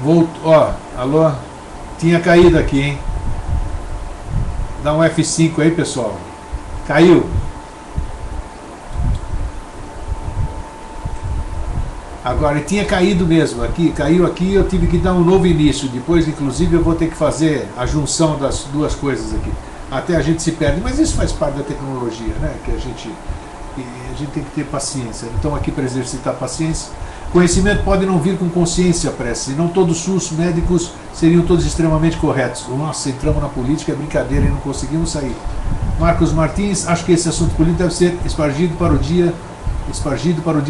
Voltou, ó, alô? Tinha caído aqui, hein? Dá um F5 aí, pessoal. Caiu. Agora, tinha caído mesmo aqui, caiu aqui, eu tive que dar um novo início. Depois, inclusive, eu vou ter que fazer a junção das duas coisas aqui. Até a gente se perde, mas isso faz parte da tecnologia, né? Que a gente tem que ter paciência. Então, aqui para exercitar paciência. Conhecimento pode não vir com consciência, Prestes, e não todos os SUS médicos seriam todos extremamente corretos. Nossa, entramos na política, é brincadeira e não conseguimos sair. Marcos Martins, acho que esse assunto político deve ser espargido para o dia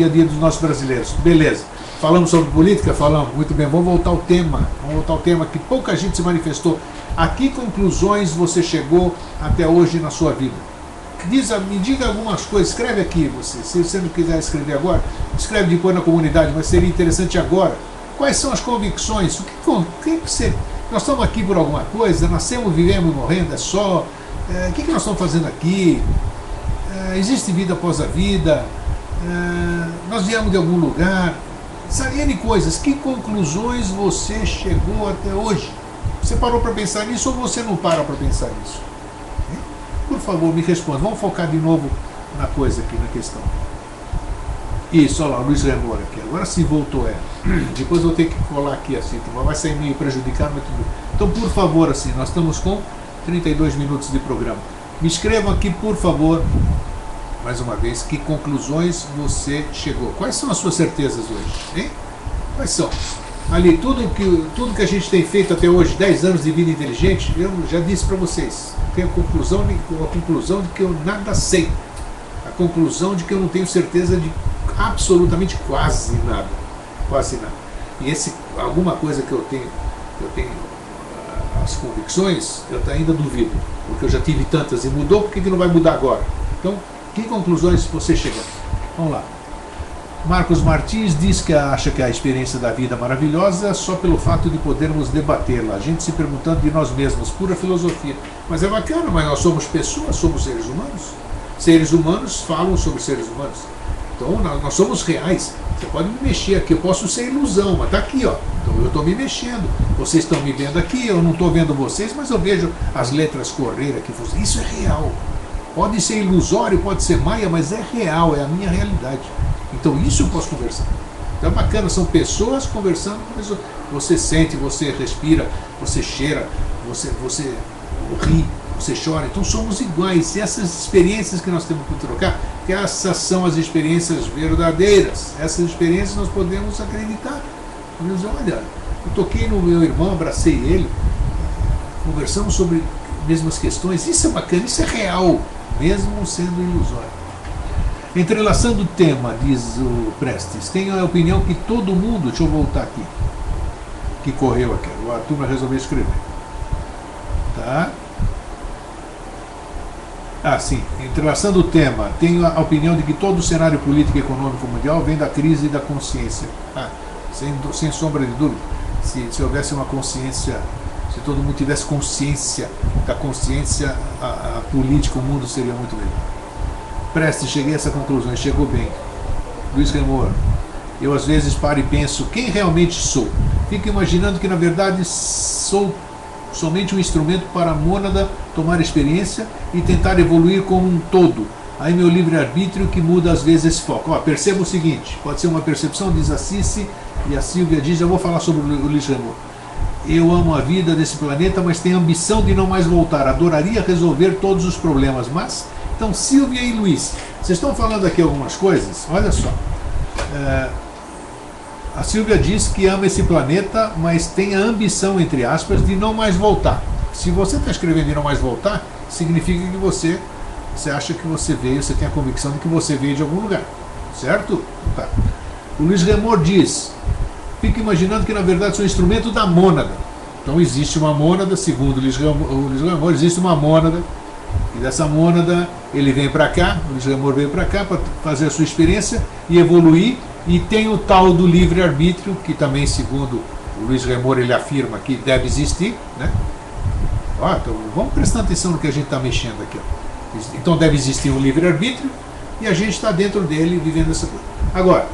a dia dos nossos brasileiros. Beleza. Falamos sobre política? Falamos. Muito bem, vamos voltar ao tema. Vamos voltar ao tema que pouca gente se manifestou. A que conclusões você chegou até hoje na sua vida? Me diga algumas coisas, escreve aqui você. Se você não quiser escrever agora, escreve depois na comunidade, mas seria interessante agora. Quais são as convicções? O que você... Nós estamos aqui por alguma coisa? Nascemos, vivemos, morrendo, é só... O que nós estamos fazendo aqui? Existe vida após a vida? Nós viemos de algum lugar? Sabe, N coisas. Que conclusões você chegou até hoje? Você parou para pensar nisso ou você não para pensar nisso? Por favor, me responda. Vamos focar de novo na coisa aqui, na questão. Isso, olha lá, Luiz Remor aqui. Agora sim voltou, Depois eu vou ter que colar aqui assim, vai sair meio prejudicado, mas tudo bem. Então, por favor, assim, nós estamos com 32 minutos de programa. Me escrevam aqui, por favor, mais uma vez, que conclusões você chegou. Quais são as suas certezas hoje? Hein? Quais são? Ali, tudo que a gente tem feito até hoje, 10 anos de vida inteligente, eu já disse para vocês, tenho a conclusão de que eu nada sei. A conclusão de que eu não tenho certeza de absolutamente quase nada. Quase nada. E alguma coisa que eu tenho as convicções, eu ainda duvido. Porque eu já tive tantas e mudou, por que não vai mudar agora? Então, que conclusões você chega? Vamos lá. Marcos Martins diz que acha que a experiência da vida é maravilhosa só pelo fato de podermos debatê-la. A gente se perguntando de nós mesmos, pura filosofia. Mas é bacana, mas nós somos pessoas, somos seres humanos. Seres humanos falam sobre seres humanos. Então nós somos reais. Você pode me mexer aqui, eu posso ser ilusão, mas está aqui, ó. Então eu estou me mexendo. Vocês estão me vendo aqui, eu não estou vendo vocês, mas eu vejo as letras correr aqui. Isso é real. Pode ser ilusório, pode ser maia, mas é real, é a minha realidade. Então isso eu posso conversar. Então é bacana, são pessoas conversando, mas você sente, você respira, você cheira, você ri, você chora. Então somos iguais. E essas experiências que nós temos que trocar, que essas são as experiências verdadeiras. Essas experiências nós podemos acreditar. Podemos dizer, olha, eu toquei no meu irmão, abracei ele, conversamos sobre as mesmas questões. Isso é bacana, isso é real, mesmo sendo ilusório. Entrelaçando o tema, diz o Prestes, tenho a opinião que todo mundo, deixa eu voltar aqui, que correu aqui, a turma resolveu escrever. Tá? Sim, entrelaçando o tema, tenho a opinião de que todo o cenário político e econômico mundial vem da crise da consciência. Sem sombra de dúvida, se houvesse uma consciência, se todo mundo tivesse consciência da consciência, a política, o mundo seria muito melhor. Prestes, cheguei a essa conclusão, e chegou bem. Luiz Remor, eu às vezes paro e penso, quem realmente sou? Fico imaginando que na verdade sou somente um instrumento para a mônada tomar experiência e tentar evoluir como um todo. Aí meu livre-arbítrio que muda às vezes esse foco. Perceba o seguinte, pode ser uma percepção, diz a Cici, e a Silvia diz, já vou falar sobre o Luiz Remor. Eu amo a vida desse planeta, mas tenho a ambição de não mais voltar. Adoraria resolver todos os problemas, mas... Então, Silvia e Luiz, vocês estão falando aqui algumas coisas, olha só. A Silvia diz que ama esse planeta, mas tem a ambição, entre aspas, de não mais voltar. Se você está escrevendo de não mais voltar, significa que você acha que você veio, você tem a convicção de que você veio de algum lugar, certo? Tá. O Luiz Remor diz, fico imaginando que na verdade sou um instrumento da mônada. Então existe uma mônada, segundo o Luiz Remor, existe uma mônada, e dessa mônada ele vem para cá, o Luiz Remor veio para cá para fazer a sua experiência e evoluir, e tem o tal do livre-arbítrio, que também, segundo o Luiz Remor, ele afirma que deve existir, né? Então, vamos prestar atenção no que a gente está mexendo aqui. Então deve existir um livre-arbítrio e a gente está dentro dele vivendo essa coisa. Agora,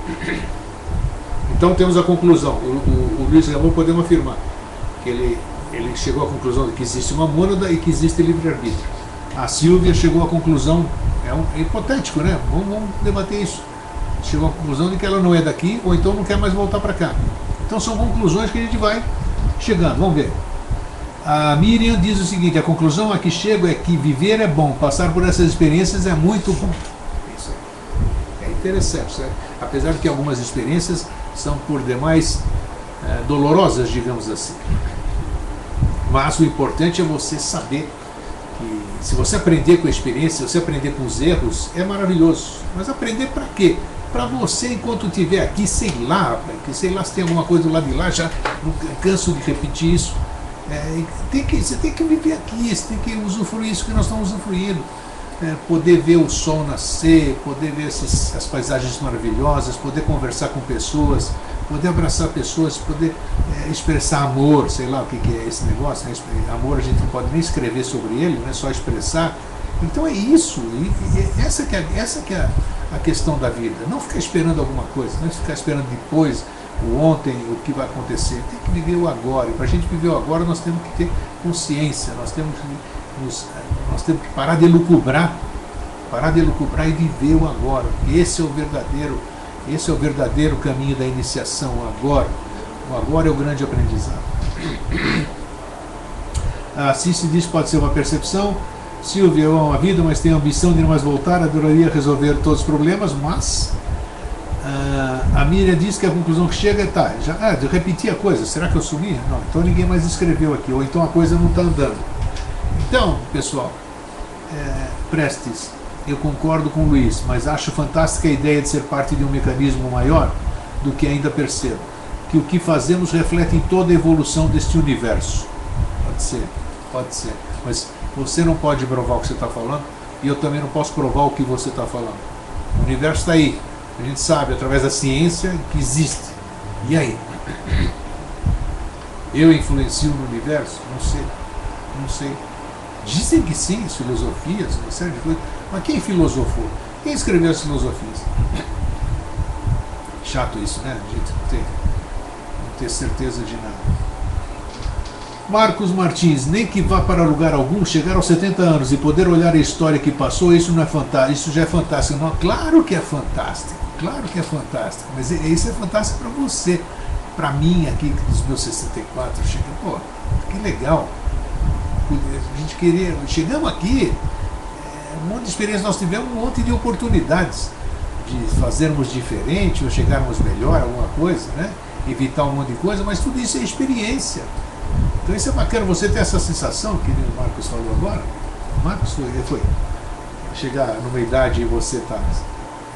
Então temos a conclusão. O Luiz Ramon podemos afirmar que ele chegou à conclusão de que existe uma mônada e que existe livre-arbítrio. A Silvia chegou à conclusão, é hipotético, né? Vamos debater isso. Chegou à conclusão de que ela não é daqui, ou então não quer mais voltar para cá. Então são conclusões que a gente vai chegando. Vamos ver. A Miriam diz o seguinte: a conclusão a que chego é que viver é bom, passar por essas experiências é muito bom. Isso é interessante, certo? Apesar de que algumas experiências são por demais dolorosas, digamos assim. Mas o importante é você saber que se você aprender com a experiência, se você aprender com os erros, é maravilhoso. Mas aprender para quê? Para você, enquanto estiver aqui, sei lá, se tem alguma coisa do lado de lá, já não canso de repetir isso. Você tem que viver aqui, você tem que usufruir isso que nós estamos usufruindo. Poder ver o sol nascer, poder ver as paisagens maravilhosas, poder conversar com pessoas, poder abraçar pessoas, poder expressar amor, sei lá o que é esse negócio, né? Amor a gente não pode nem escrever sobre ele, não é só expressar. Então é isso, essa que é a questão da vida. Não ficar esperando alguma coisa, não ficar esperando depois, o ontem, o que vai acontecer. Tem que viver o agora, e para a gente viver o agora nós temos que ter consciência, nós temos que parar de lucubrar e viver o agora. Esse é o verdadeiro caminho da iniciação, o agora é o grande aprendizado. A Cici diz que pode ser uma percepção. Silvia, eu amo a vida, mas tenho a ambição de não mais voltar, adoraria resolver todos os problemas, mas a Miriam diz que a conclusão que chega é de repetir a coisa. Será que eu sumi? Não, então ninguém mais escreveu aqui, ou então a coisa não está andando. Então, pessoal, Prestes, eu concordo com o Luiz, mas acho fantástica a ideia de ser parte de um mecanismo maior do que ainda percebo, que o que fazemos reflete em toda a evolução deste universo. Pode ser, mas você não pode provar o que você está falando, e eu também não posso provar o que você está falando. O universo está aí, a gente sabe através da ciência que existe. E aí? Eu influencio no universo? Não sei. Dizem que sim, as filosofias, uma série de coisas. Mas quem filosofou? Quem escreveu as filosofias? Chato isso, né? A gente não ter certeza de nada. Marcos Martins, nem que vá para lugar algum, chegar aos 70 anos e poder olhar a história que passou, isso não é fantástico, isso já é fantástico. Não, claro que é fantástico, mas isso é fantástico para você. Para mim, aqui dos meus 64, que legal. A gente chegamos aqui, um monte de experiência, nós tivemos um monte de oportunidades de fazermos diferente ou chegarmos melhor, alguma coisa, né? Evitar um monte de coisa, mas tudo isso é experiência. Então isso é bacana, você ter essa sensação, que o Marcos falou agora. O Marcos foi chegar numa idade e você está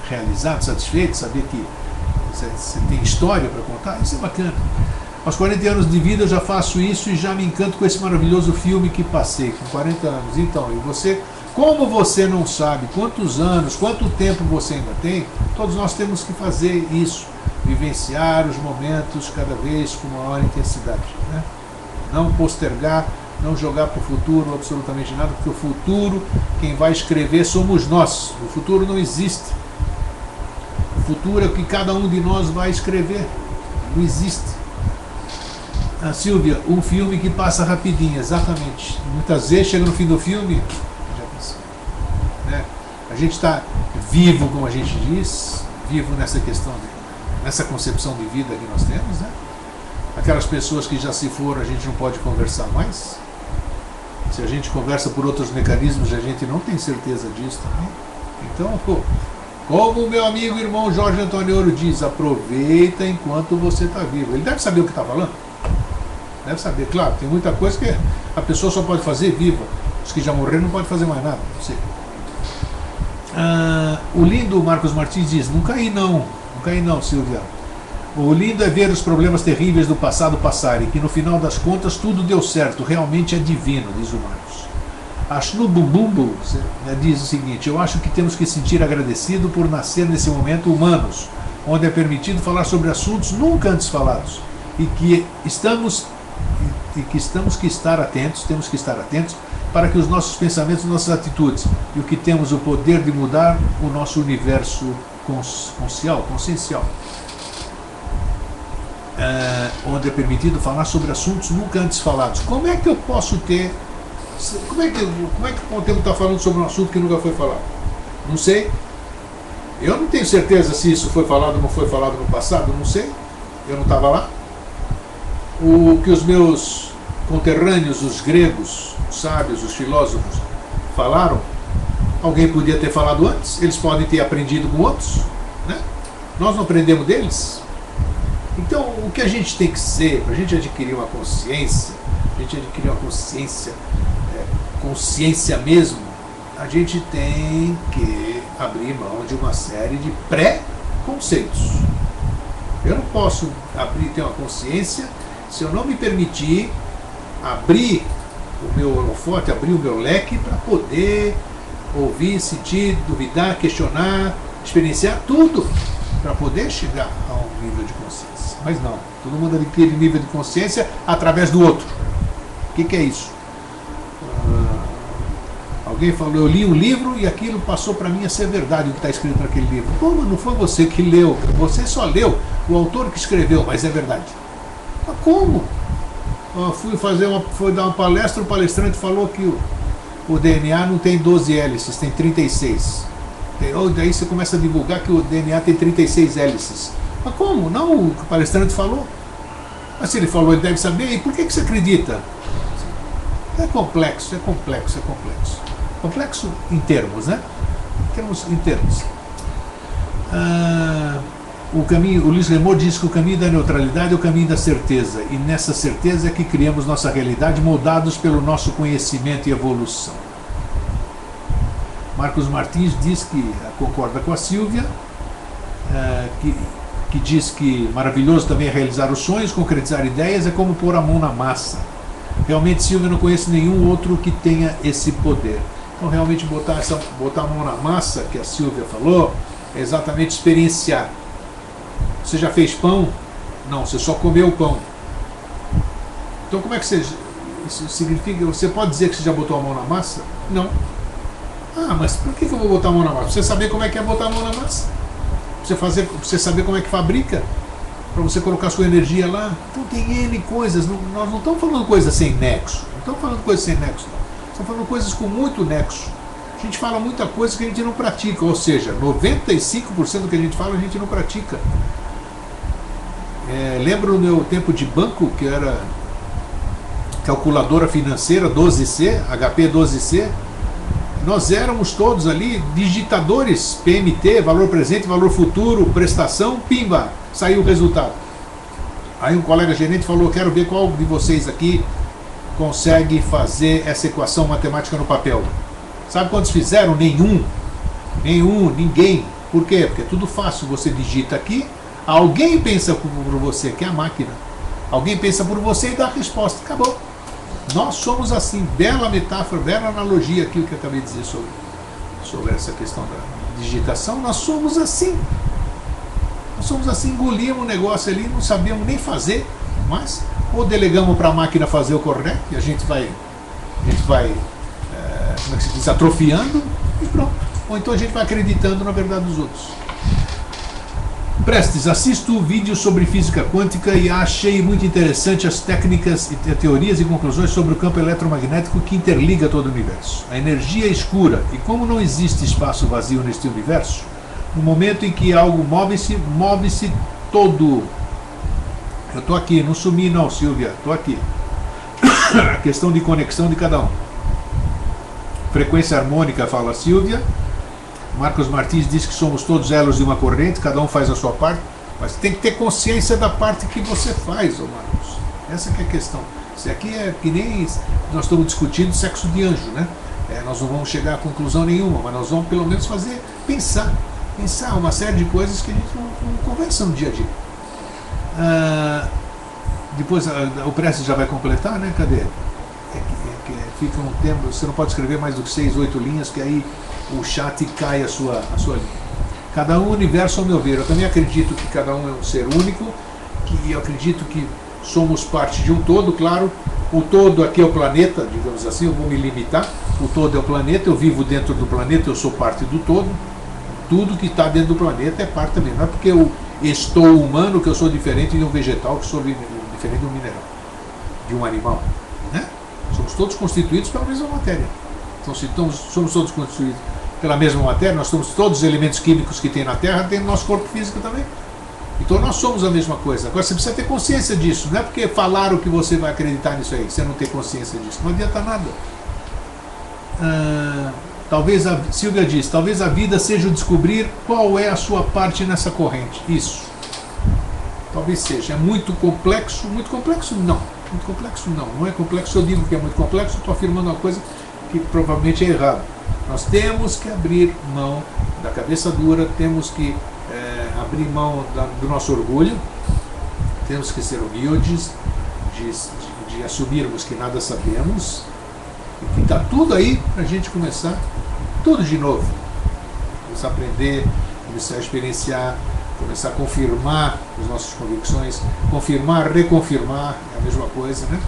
realizado, satisfeito, saber que você tem história para contar, isso é bacana. Aos 40 anos de vida eu já faço isso e já me encanto com esse maravilhoso filme que passei, com 40 anos. Então, e você, como você não sabe quantos anos, quanto tempo você ainda tem, todos nós temos que fazer isso, vivenciar os momentos cada vez com maior intensidade, né? Não postergar, não jogar para o futuro absolutamente nada, porque o futuro, quem vai escrever somos nós. O futuro não existe. O futuro é o que cada um de nós vai escrever. Não existe. A Silvia, um filme que passa rapidinho, exatamente. Muitas vezes chega no fim do filme, já passou, né? A gente está vivo, como a gente diz, vivo nessa questão, nessa concepção de vida que nós temos, né? Aquelas pessoas que já se foram, a gente não pode conversar mais. Se a gente conversa por outros mecanismos, a gente não tem certeza disso também. Então, como o meu amigo e irmão Jorge Antônio Ouro diz, aproveita enquanto você está vivo. Ele deve saber o que está falando. Deve saber, claro, tem muita coisa que a pessoa só pode fazer viva. Os que já morreram não podem fazer mais nada, não sei. O lindo Marcos Martins diz, não caí não, Silvia. O lindo é ver os problemas terríveis do passado passarem, que no final das contas tudo deu certo, realmente é divino, diz o Marcos. A Shnubumbumbu diz o seguinte, eu acho que temos que sentir agradecido por nascer nesse momento humanos, onde é permitido falar sobre assuntos nunca antes falados, e que temos que estar atentos para que os nossos pensamentos, nossas atitudes, e o que temos o poder de mudar o nosso universo consciencial. onde é permitido falar sobre assuntos nunca antes falados. Como é que eu posso ter... Como é que podemos estar falando sobre um assunto que nunca foi falado? Não sei. Eu não tenho certeza se isso foi falado ou não foi falado no passado, não sei. Eu não estava lá. O que os meus conterrâneos, os gregos, os sábios, os filósofos, falaram, alguém podia ter falado antes, eles podem ter aprendido com outros, né? Nós não aprendemos deles. Então, o que a gente tem que ser, para a gente adquirir uma consciência, consciência mesmo, a gente tem que abrir mão de uma série de pré-conceitos. Eu não posso ter uma consciência se eu não me permitir abrir o meu holofote, abrir o meu leque para poder ouvir, sentir, duvidar, questionar, experienciar tudo, para poder chegar a um nível de consciência. Mas não, todo mundo adquire nível de consciência através do outro. O que é isso? Alguém falou, eu li um livro e aquilo passou para mim a ser verdade o que está escrito naquele livro. Pô, mas não foi você que leu, você só leu, o autor que escreveu, mas é verdade. Mas como? Eu fui dar uma palestra, o palestrante falou que o DNA não tem 12 hélices, tem 36. Daí você começa a divulgar que o DNA tem 36 hélices. Mas como? Não, o palestrante falou. Mas se ele falou, ele deve saber. E por que você acredita? É complexo. Complexo em termos, né? Em termos. O Luiz Remor diz que o caminho da neutralidade é o caminho da certeza. E nessa certeza é que criamos nossa realidade, moldados pelo nosso conhecimento e evolução. Marcos Martins diz que concorda com a Silvia, que diz que maravilhoso também é realizar os sonhos, concretizar ideias, é como pôr a mão na massa. Realmente, Silvia, não conheço nenhum outro que tenha esse poder. Então, realmente, botar a mão na massa, que a Silvia falou, é exatamente experienciar. Você já fez pão? Não, você só comeu o pão. Então, como é que isso significa? Você pode dizer que você já botou a mão na massa? Não. Mas por que eu vou botar a mão na massa? Pra você saber como é que é botar a mão na massa. Pra você saber como é que fabrica. Para você colocar sua energia lá. Então tem N coisas. Nós não estamos falando coisas sem nexo. Não estamos falando coisas sem nexo, não. Estamos falando coisas com muito nexo. A gente fala muita coisa que a gente não pratica. Ou seja, 95% do que a gente fala, a gente não pratica. Lembro no meu tempo de banco, que era calculadora financeira 12C, HP 12C. Nós éramos todos ali digitadores, PMT, valor presente, valor futuro, prestação, pimba, saiu o resultado. Aí um colega gerente falou, quero ver qual de vocês aqui consegue fazer essa equação matemática no papel. Sabe quantos fizeram? Nenhum, ninguém. Por quê? Porque é tudo fácil, você digita aqui, alguém pensa por você, que é a máquina. Alguém pensa por você e dá a resposta, acabou. Nós somos assim, bela metáfora, bela analogia aqui o que eu acabei de dizer sobre essa questão da digitação. Nós somos assim, engolimos o negócio ali, não sabemos nem fazer, mas ou delegamos para a máquina fazer o correto e a gente vai como é que se diz, atrofiando e pronto. Ou então a gente vai acreditando na verdade dos outros. Prestes, assisto o vídeo sobre física quântica e achei muito interessante as técnicas, teorias e conclusões sobre o campo eletromagnético que interliga todo o universo. A energia é escura e como não existe espaço vazio neste universo, no momento em que algo move-se todo. Eu estou aqui, não sumi não, Silvia, estou aqui. A questão de conexão de cada um. Frequência harmônica, fala a Silvia. Marcos Martins diz que somos todos elos de uma corrente, cada um faz a sua parte, mas tem que ter consciência da parte que você faz, ô Marcos. Essa que é a questão. Isso aqui é que nem nós estamos discutindo sexo de anjo, né? Nós não vamos chegar a conclusão nenhuma, mas nós vamos pelo menos pensar uma série de coisas que a gente não conversa no dia a dia. Depois o Prestes já vai completar, né? Cadê? Fica um tempo, você não pode escrever mais do que 6, 8 linhas, que aí o chat cai a sua linha. Cada um universo, ao meu ver. Eu também acredito que cada um é um ser único, que eu acredito que somos parte de um todo, claro. O todo aqui é o planeta, digamos assim, eu vou me limitar. O todo é o planeta, eu vivo dentro do planeta, eu sou parte do todo. Tudo que está dentro do planeta é parte também. Não é porque estou humano, que eu sou diferente de um vegetal, que sou diferente de um mineral, de um animal, né? Somos todos constituídos pela mesma matéria. Então, se somos todos constituídos pela mesma matéria, nós somos todos os elementos químicos que tem na Terra, tem no nosso corpo físico também. Então nós somos a mesma coisa. Agora você precisa ter consciência disso. Não é porque falaram que você vai acreditar nisso aí, você não ter consciência disso. Não adianta nada. Talvez Silvia diz, talvez a vida seja o descobrir qual é a sua parte nessa corrente. Isso. Talvez seja. É muito complexo? Muito complexo não. Muito complexo não. Não é complexo, eu digo que é muito complexo, estou afirmando uma coisa que provavelmente é errada. Nós temos que abrir mão da cabeça dura, temos que abrir mão do nosso orgulho, temos que ser humildes, de assumirmos que nada sabemos, e que está tudo aí para a gente começar tudo de novo. Começar a aprender, começar a experienciar, começar a confirmar as nossas convicções, confirmar, reconfirmar, é a mesma coisa, né?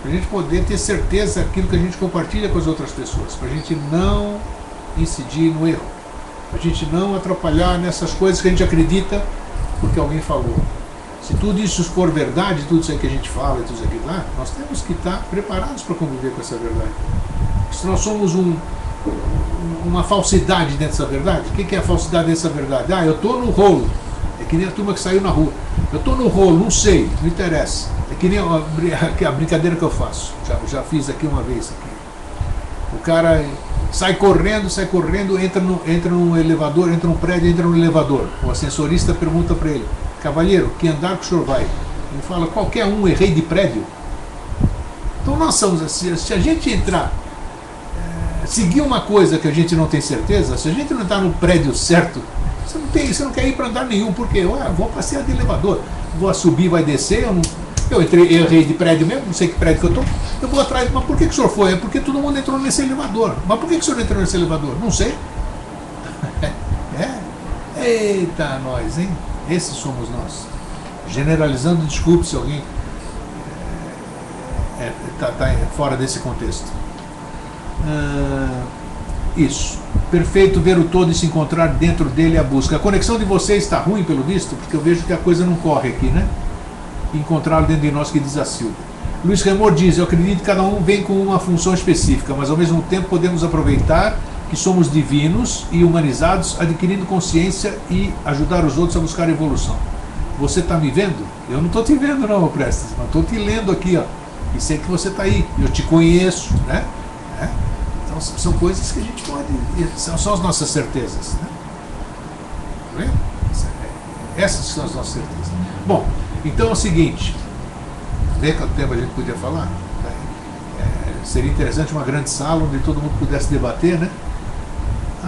Para a gente poder ter certeza daquilo que a gente compartilha com as outras pessoas, para a gente não incidir no erro, para a gente não atrapalhar nessas coisas que a gente acredita porque alguém falou. Se tudo isso for verdade, tudo isso aí que a gente fala, tudo isso aqui lá, nós temos que estar preparados para conviver com essa verdade. Se nós somos uma falsidade dentro dessa verdade, o que é a falsidade dessa verdade? Eu estou no rolo, é que nem a turma que saiu na rua. Eu estou no rolo, não sei, não interessa. É que nem a brincadeira que eu faço. Já fiz aqui uma vez. O cara sai correndo, entra no elevador, entra no prédio, entra no elevador. O ascensorista pergunta para ele, cavalheiro, que andar que o senhor vai? Ele fala, qualquer um, errei de prédio. Então nós somos assim, se a gente entrar, seguir uma coisa que a gente não tem certeza, se a gente não está no prédio certo, você não quer ir para andar nenhum, porque vou passear de elevador, vou subir, vai descer, eu errei de prédio mesmo, não sei que prédio que eu estou, eu vou atrás, mas por que o senhor foi? É porque todo mundo entrou nesse elevador. Mas por que o senhor entrou nesse elevador? Não sei. Eita, nós, hein? Esses somos nós. Generalizando, desculpe se alguém está fora desse contexto. Isso. Perfeito ver o todo e se encontrar dentro dele a busca. A conexão de vocês está ruim, pelo visto, porque eu vejo que a coisa não corre aqui, né? Encontrá-lo dentro de nós, que diz a Silvia. Luiz Remor diz, eu acredito que cada um vem com uma função específica, mas ao mesmo tempo podemos aproveitar que somos divinos e humanizados, adquirindo consciência e ajudar os outros a buscar a evolução. Você está me vendo? Eu não estou te vendo não, Prestes, mas estou te lendo aqui, ó. E sei que você está aí, eu te conheço, né? Então são coisas que a gente pode, são as nossas certezas, né? Essas são as nossas certezas. Bom, então é o seguinte, vê quanto tempo a gente podia falar? Seria interessante uma grande sala onde todo mundo pudesse debater, né?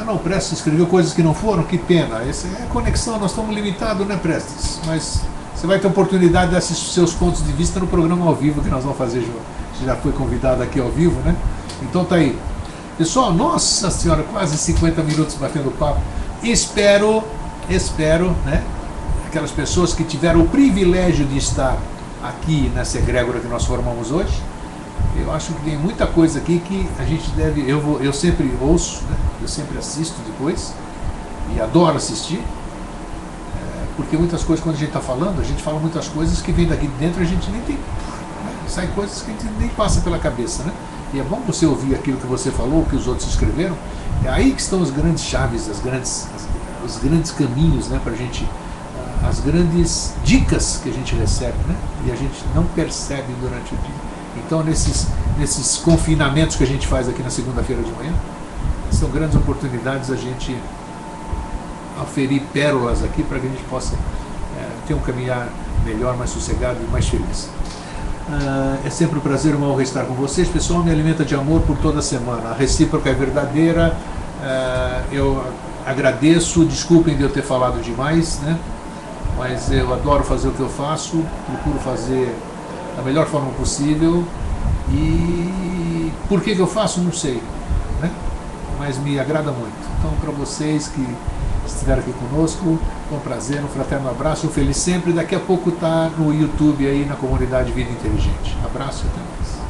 Não, Prestes escreveu coisas que não foram, que pena. Essa é a conexão, nós estamos limitados, né, Prestes? Mas você vai ter oportunidade de assistir seus pontos de vista no programa ao vivo que nós vamos fazer, você já foi convidado aqui ao vivo, né? Então tá aí. Pessoal, nossa senhora, quase 50 minutos batendo papo. Espero, né? Aquelas pessoas que tiveram o privilégio de estar aqui nessa egrégora que nós formamos hoje, eu acho que tem muita coisa aqui que a gente deve, eu sempre ouço, né? Eu sempre assisto depois, e adoro assistir, porque muitas coisas, quando a gente está falando, a gente fala muitas coisas que vêm daqui de dentro e a gente nem tem, né? Sai coisas que a gente nem passa pela cabeça, né? E é bom você ouvir aquilo que você falou, que os outros escreveram, é aí que estão as grandes chaves, os grandes caminhos, né, para a gente, as grandes dicas que a gente recebe, né, e a gente não percebe durante o dia. Então, nesses confinamentos que a gente faz aqui na segunda-feira de manhã, são grandes oportunidades a gente aferir pérolas aqui para que a gente possa ter um caminhar melhor, mais sossegado e mais feliz. É sempre um prazer e uma honra estar com vocês. Pessoal, me alimenta de amor por toda a semana. A recíproca é verdadeira. Eu agradeço, desculpem de eu ter falado demais, né? Mas eu adoro fazer o que eu faço, procuro fazer da melhor forma possível. E por que eu faço, não sei, né? Mas me agrada muito. Então, para vocês que estiveram aqui conosco, foi um prazer, um fraterno abraço, feliz sempre. Daqui a pouco está no YouTube aí, na comunidade Vida Inteligente. Abraço e até mais.